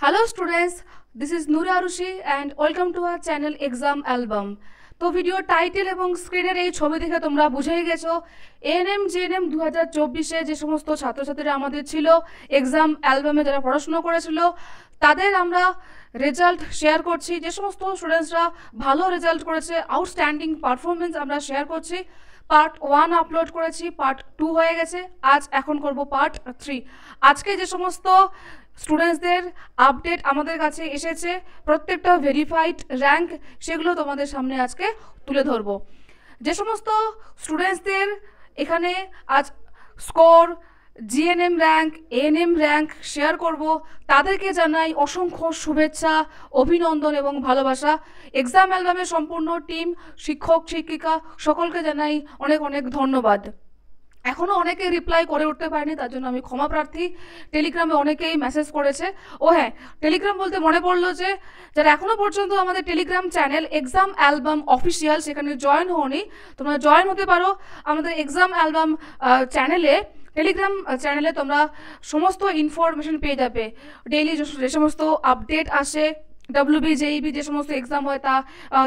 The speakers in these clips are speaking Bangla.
Hello students, this is Noor Arushi and welcome to our channel Exam Album. তো ভিডিও টাইটেল এবং স্ক্রিনের এই ছবি দেখে তোমরা বুঝেই গেছো এএনএম জিএনএম 2024-এ যে সমস্ত ছাত্রছাত্রীরা আমাদের ছিল এক্সাম অ্যালবামে যারা পড়াশোনা করেছিল তাদের আমরা রেজাল্ট শেয়ার করছি। যে সমস্ত স্টুডেন্টসরা ভালো রেজাল্ট করেছে, আউটস্ট্যান্ডিং পারফরমেন্স আমরা শেয়ার করছি। পার্ট 1 আপলোড করেছি, পার্ট 2 হয়ে গেছে, আজ এখন করব পার্ট 3। আজকে যে সমস্ত স্টুডেন্টসদের আপডেট আমাদের কাছে এসেছে প্রত্যেকটা ভেরিফাইড র্যাঙ্ক সেগুলো তোমাদের সামনে আজকে তুলে ধরবো। যে সমস্ত স্টুডেন্টসদের এখানে আজ score, GNM rank, ANM rank share করব তাদেরকে জানাই অসংখ্য শুভেচ্ছা, অভিনন্দন এবং ভালোবাসা। এক্সাম অ্যালবামের সম্পূর্ণ টিম, শিক্ষক শিক্ষিকা সকলকে জানাই অনেক অনেক ধন্যবাদ। এখনও অনেকে রিপ্লাই করে উঠতে পারেনি, তার জন্য আমি ক্ষমা প্রার্থী। টেলিগ্রামে অনেকেই মেসেজ করেছে। ও হ্যাঁ, টেলিগ্রাম বলতে মনে পড়লো যে যারা এখনও পর্যন্ত আমাদের Telegram channel exam album official সেখানে জয়েন হওনি, তোমরা জয়েন হতে পারো। আমাদের এক্সাম অ্যালবাম চ্যানেলে, টেলিগ্রাম চ্যানেলে তোমরা সমস্ত ইনফরমেশন পেয়ে যাবে। ডেইলি যে সমস্ত আপডেট আসে, WB JEB যে সমস্ত এক্সাম হয় তা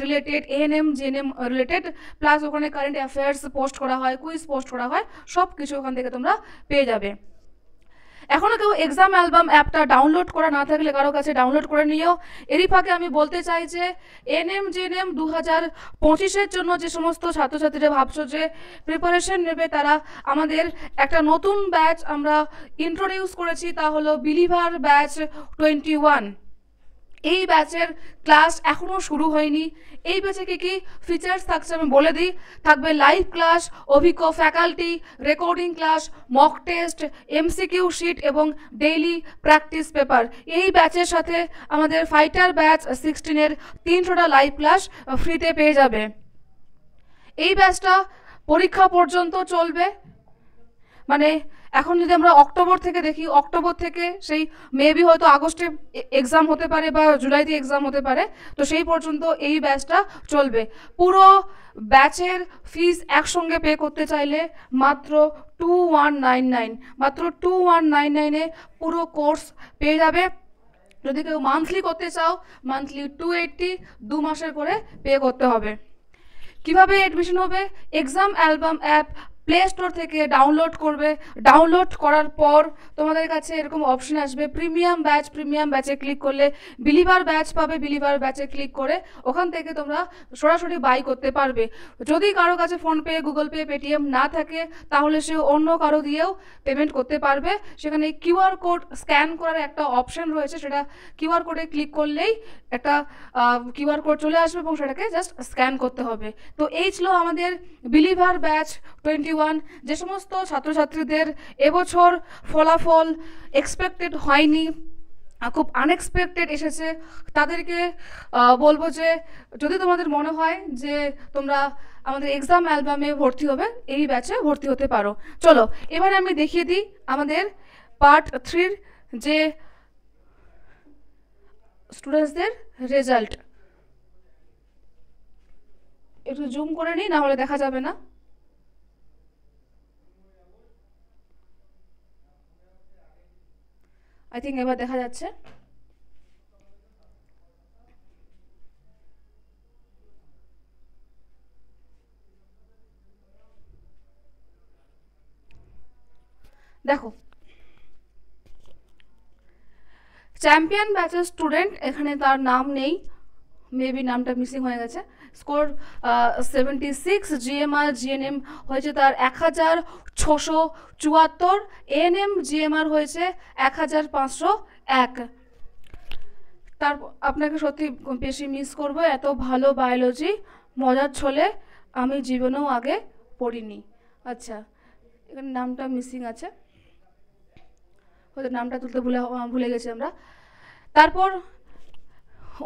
related, ANM GNM related, plus ওখানে কারেন্ট অ্যাফেয়ার্স পোস্ট করা হয়, কুইজ পোস্ট করা হয়, সব কিছু ওখান থেকে তোমরা পেয়ে যাবে। এখনও কেউ এক্সাম অ্যালবাম অ্যাপটা ডাউনলোড করা না থাকলে কারো কাছে ডাউনলোড করে নিও। এরই ফাঁকে আমি বলতে চাই যে এএনএম জিএনএম 2025-এর জন্য যে সমস্ত ছাত্রছাত্রীরা ভাবছো যে প্রিপারেশন নেবে, তারা আমাদের একটা নতুন ব্যাচ আমরা ইন্ট্রোডিউস করেছি, তা হলো বিলিভার ব্যাচ 21। এই ব্যাচের ক্লাস এখনও শুরু হয়নি। এই ব্যাচে কী কী ফিচার্স থাকছে আমি বলে দিই। থাকবে লাইভ ক্লাস, অভিজ্ঞ faculty, recording class, mock test, MCQ sheet এবং ডেইলি প্র্যাকটিস পেপার। এই ব্যাচের সাথে আমাদের ফাইটার ব্যাচ 16-এর 300টা লাইভ ক্লাস ফ্রিতে পেয়ে যাবে। এই ব্যাচটা পরীক্ষা পর্যন্ত চলবে, মানে এখন যদি আমরা অক্টোবর থেকে দেখি, অক্টোবর থেকে সেই মেবি হয়তো আগস্টে এক্সাম হতে পারে বা জুলাইতে এক্সাম হতে পারে, তো সেই পর্যন্ত এই ব্যাচটা চলবে। পুরো ব্যাচের ফিস একসঙ্গে পে করতে চাইলে মাত্র 2199, মাত্র 2199-এ পুরো কোর্স পেয়ে যাবে। যদি কেউ মান্থলি করতে চাও, মান্থলি 280, 2 মাসের করে পে করতে হবে। কিভাবে অ্যাডমিশন হবে? Exam album app play store থেকে ডাউনলোড করবে। ডাউনলোড করার পর তোমাদের কাছে এরকম অপশন আসবে প্রিমিয়াম ব্যাচ, প্রিমিয়াম ব্যাচে ক্লিক করলে বিলিভার ব্যাচ পাবে। বিলিভার ব্যাচে ক্লিক করে ওখান থেকে তোমরা সরাসরি বাই করতে পারবে। যদি কারো কাছে ফোনপে, গুগল পে, পেটিএম না থাকে তাহলে সে অন্য কারো দিয়েও পেমেন্ট করতে পারবে। সেখানে কিউআর কোড স্ক্যান করার একটা অপশন রয়েছে, সেটা কিউআর কোডে ক্লিক করলেই একটা কিউআর কোড চলে আসবে এবং সেটাকে জাস্ট স্ক্যান করতে হবে। তো এই ছিল আমাদের বিলিভার ব্যাচ 21। যে সমস্ত ছাত্রছাত্রীদের এবছর ফলাফল এক্সপেক্টেড হয়নি, খুব আনএক্সপেক্টেড এসেছে, তাদেরকে বলবো যে যদি তোমাদের মনে হয় যে তোমরা আমাদের এক্সাম অ্যালবামে ভর্তি হবে, এই ব্যাচে ভর্তি হতে পারো। চলো এবারে আমি দেখিয়ে দিই আমাদের পার্ট 3-র যে স্টুডেন্টসদের রেজাল্ট। একটু জুম করে নিই, না হলে দেখা যাবে না। আই থিঙ্ক এবার দেখা যাচ্ছে। দেখো, চ্যাম্পিয়ন ব্যাচের স্টুডেন্ট, এখানে তার নাম নেই, মেবি নামটা মিসিং হয়ে গেছে। স্কোর 76, জিএমআর জিএনএম হয়েছে তার 1674, এএনএম জিএমআর হয়েছে 1501। তারপর আপনাকে সত্যি বেশি মিস করবো, এত ভালো বায়োলজি মজার ছলে আমি জীবনেও আগে পড়িনি। আচ্ছা, এখানে নামটা মিসিং আছে, হয়তো নামটা তুলতে ভুলে গেছি আমরা। তারপর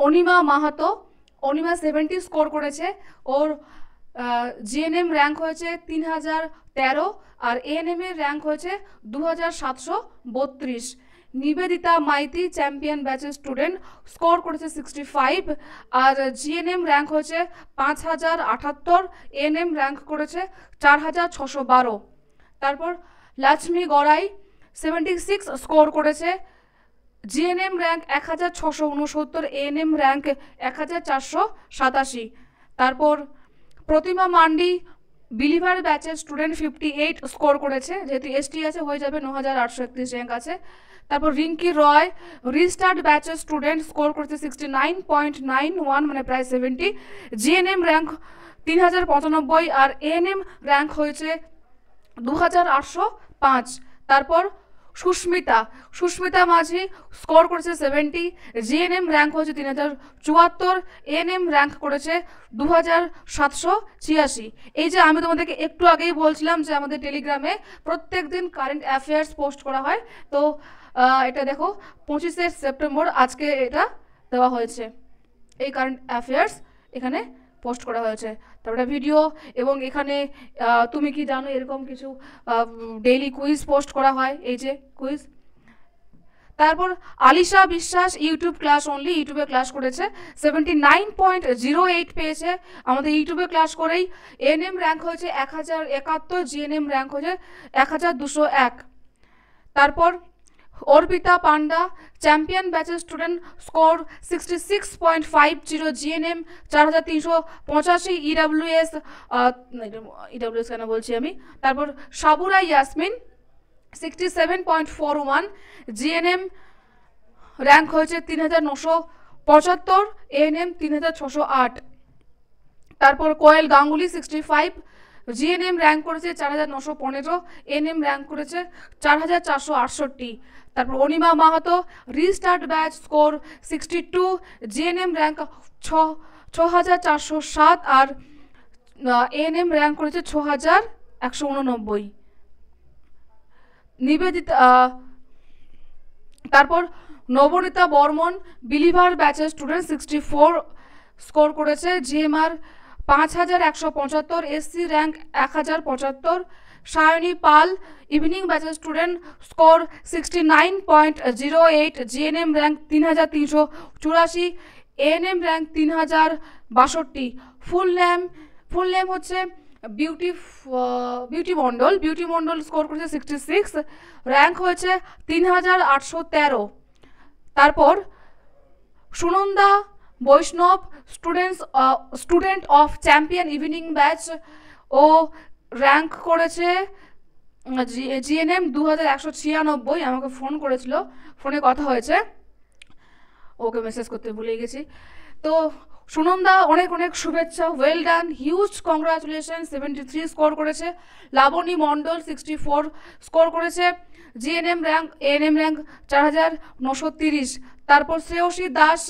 অনিমা মাহাতো, অনিমা 70 স্কোর করেছে, ওর জিএনএম র্যাঙ্ক হয়েছে 3013 আর এএনএম এর র্যাঙ্ক হয়েছে 2732। নিবেদিতা মাইতি চ্যাম্পিয়ন ব্যাচের স্টুডেন্ট, স্কোর করেছে 65 আর জিএনএম র্যাঙ্ক হয়েছে 5078, এএনএম র্যাঙ্ক করেছে 4612। তারপর লক্ষ্মী গড়াই 76 স্কোর করেছে, জিএনএম র্যাঙ্ক 1669, এএনএম র্যাঙ্ক 1487। তারপর প্রতিমা মান্ডি বিলিভার ব্যাচের স্টুডেন্ট 58 স্কোর করেছে, যেহেতু এসটি আছে হয়ে যাবে 9831 র্যাঙ্ক আছে। তারপর রিঙ্কি রয় রিস্টার্ট ব্যাচের স্টুডেন্ট স্কোর করেছে 69.91, মানে প্রায় 70। জিএনএম র্যাঙ্ক 3095 আর এএনএম র্যাঙ্ক হয়েছে 2805। তারপর সুস্মিতা মাঝি স্কোর করেছে 70, জিএনএম র্যাঙ্ক হয়েছে 3074, এএনএম র্যাঙ্ক করেছে 2786। এই যে আমি তোমাদেরকে একটু আগেই বলছিলাম যে আমাদের টেলিগ্রামে প্রত্যেক দিন কারেন্ট অ্যাফেয়ার্স পোস্ট করা হয়, তো এটা দেখো 25শে সেপ্টেম্বর আজকে এটা দেওয়া হয়েছে, এই কারেন্ট অ্যাফেয়ার্স এখানে পোস্ট করা হয়েছে। তারপরে ভিডিও এবং এখানে তুমি কি জানো এরকম কিছু ডেইলি কুইজ পোস্ট করা হয়, এই যে কুইজ। তারপর আলিশা বিশ্বাস ইউটিউব ক্লাস অনলি, ইউটিউবে ক্লাস করেছে 79.08 পেয়েছে আমাদের ইউটিউবে ক্লাস করেই। এএনএম র্যাঙ্ক হয়েছে 1071, জিএনএম র্যাঙ্ক হয়েছে 1201। তারপর অর্পিতা পান্ডা চ্যাম্পিয়ন ব্যাচের স্টুডেন্ট স্কোর 66.50, জিএনএম 4385, ইডাব্লিউএস কেন বলছি আমি। তারপর সাবুরা ইয়াসমিন 67.41, জিএনএম র্যাঙ্ক হয়েছে 3975, এএনএম 3608। তারপর কোয়েল গাঙ্গুলি 65, জিএনএম র্যাঙ্ক করেছে 4915, এএনএম র্যাঙ্ক করেছে 4468। তারপর Anima Mahato restart batch score 62, GNM rank 6407 আর এএনএম র্যাঙ্ক করেছে 6189। নিবেদিতা তারপর নবনীতা বর্মন বিলিভার ব্যাচের স্টুডেন্ট 64 স্কোর করেছে, GMR 5175, SC rank 1075। Sayani Pal evening ব্যাচের student score 69.08, GNM rank 3384, ANM rank 3062। Full name হচ্ছে বিউটি মন্ডল স্কোর করেছে 66, র্যাঙ্ক হয়েছে 3813। তারপর Sunanda Baishnab student of champion evening batch, ও র্যাঙ্ক করেছে জিএনএম 2196। আমাকে ফোন করেছিল, ফোনে কথা হয়েছে, ওকে মেসেজ করতে ভুলে গেছি। তো সুনন্দা অনেক অনেক শুভেচ্ছা, well done, huge congratulation, 73 score করেছে। লাবণী মণ্ডল 64 স্কোর করেছে, জিএনএম র্যাঙ্ক এএনএম র্যাঙ্ক 4930। তারপর শ্রেয়সী দাস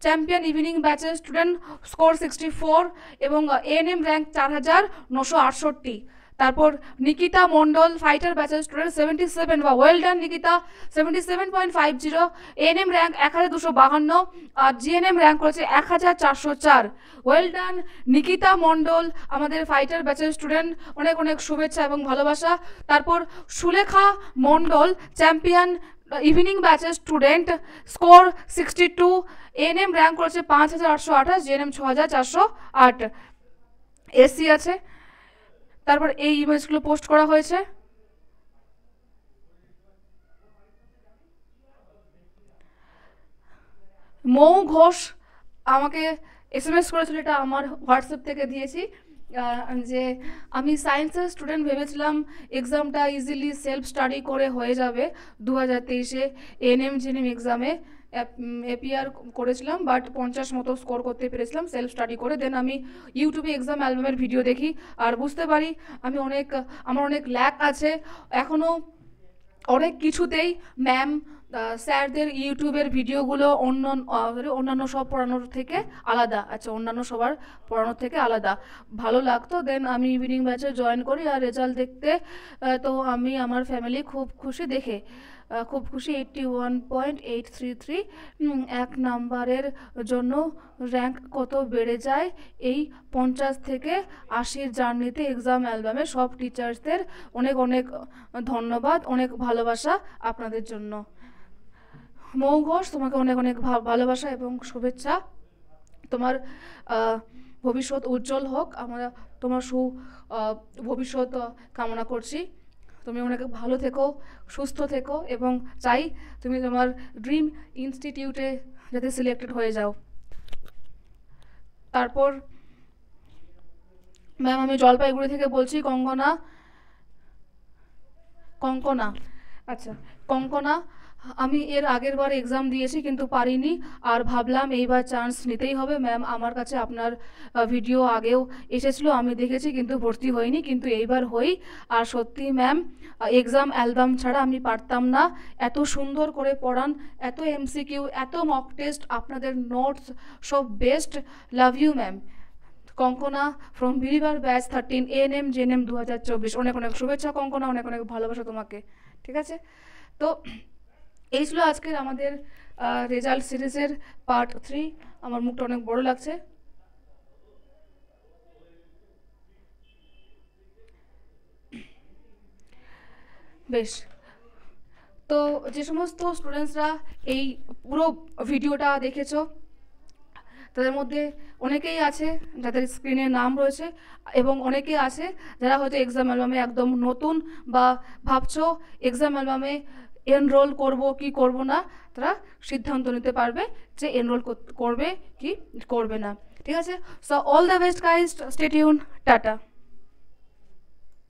চ্যাম্পিয়ন ইভিনিং ব্যাচের স্টুডেন্ট স্কোর 64 এবং এএনএম র্যাঙ্ক 4968। তারপর নিকিতা মণ্ডল ফাইটার ব্যাচের স্টুডেন্ট 77, বা well done Nikita, 77.50, ANM rank 1252 আর জিএনএম র্যাঙ্ক করেছে 1404। ওয়েল ডান নিকিতা মণ্ডল আমাদের ফাইটার ব্যাচের স্টুডেন্ট, অনেক অনেক শুভেচ্ছা এবং ভালোবাসা। তারপর সুলেখা মণ্ডল চ্যাম্পিয়ন ইভিনিং ব্যাচের স্টুডেন্ট স্কোর 62, এএনএম র্যাঙ্ক করেছে 5828, জিএনএম 6408, এসসি আছে। তারপর এই ইমেজগুলো পোস্ট করা হয়েছে। মৌ ঘোষ আমাকে এসএমএস করেছিল, এটা আমার হোয়াটসঅ্যাপ থেকে দিয়েছি, যে আমি সায়েন্সের স্টুডেন্ট ভেবেছিলাম এক্সামটা ইজিলি সেলফ স্টাডি করে হয়ে যাবে 2023-এ এএনএম জিএনএম এক্সামে এপিআর করেছিলাম, বাট 50 মতো স্কোর করতে পেরেছিলাম সেলফ স্টাডি করে। দেন আমি ইউটিউবে এক্সাম অ্যালবামের ভিডিও দেখি আর বুঝতে পারি আমার অনেক ল্যাক আছে এখনও অনেক কিছুতেই। ম্যাম স্যারদের ইউটিউবের ভিডিওগুলো অন্যান্য সব পড়ানোর থেকে আলাদা, আচ্ছা অন্যান্য সবার পড়ানোর থেকে আলাদা, ভালো লাগতো। দেন আমি ইভিনিং ব্যাচে জয়েন করি আর রেজাল্ট দেখতে তো আমি আমার ফ্যামিলি খুব খুশি, দেখে খুব খুশি। 81.833, 1 নাম্বারের জন্য র্যাঙ্ক কত বেড়ে যায় এই 50 থেকে 80-র জার্নিতে এক্সাম অ্যালবামে। সব টিচার্সদের অনেক অনেক ধন্যবাদ, অনেক ভালোবাসা আপনাদের জন্য। মৌ ঘোষ, তোমাকে অনেক অনেক ভালোবাসা এবং শুভেচ্ছা, তোমার ভবিষ্যৎ উজ্জ্বল হোক, আমরা তোমার ভবিষ্যৎ কামনা করছি। তুমি অনেক ভালো থেকো, সুস্থ থেকো, এবং চাই তুমি তোমার ড্রিম ইনস্টিটিউটে যাতে সিলেক্টেড হয়ে যাও। তারপর ম্যাম আমি জলপাইগুড়ি থেকে বলছি। কঙ্কনা, আচ্ছা কঙ্কনা, আমি এর আগের বার এক্সাম দিয়েছি কিন্তু পারিনি, আর ভাবলাম এইবার চান্স নিতেই হবে। ম্যাম আমার কাছে আপনার ভিডিও আগেও এসেছিলো, আমি দেখেছি কিন্তু ভর্তি হইনি, কিন্তু এইবার হই। আর সত্যি ম্যাম এক্সাম অ্যালবাম ছাড়া আমি পারতাম না, এত সুন্দর করে পড়ান, এত এমসিকিউ, এত মক টেস্ট, আপনাদের নোটস সব best. Love you ma'am. Kankana from believer batch 13 ANM JNM 2024। অনেক অনেক শুভেচ্ছা কঙ্কনা, অনেক অনেক ভালোবাসা তোমাকে। ঠিক আছে, তো এই ছিল আজকের আমাদের রেজাল্ট সিরিজের পার্ট 3। আমার মুখটা অনেক বড় লাগছে। বেশ, তো যে সমস্ত স্টুডেন্টসরা এই পুরো ভিডিওটা দেখেছো তাদের মধ্যে অনেকেই আছে যাদের স্ক্রিনে নাম রয়েছে, এবং অনেকেই আছে যারা হয়তো এক্সাম অ্যালবামে একদম নতুন, বা ভাবছো এক্সাম অ্যালবামে এনরোল করব কি করব না, তারা সিদ্ধান্ত নিতে পারবে যে এনরোল করবে কি করবে না। ঠিক আছে, so all the best guys, stay tune, tata.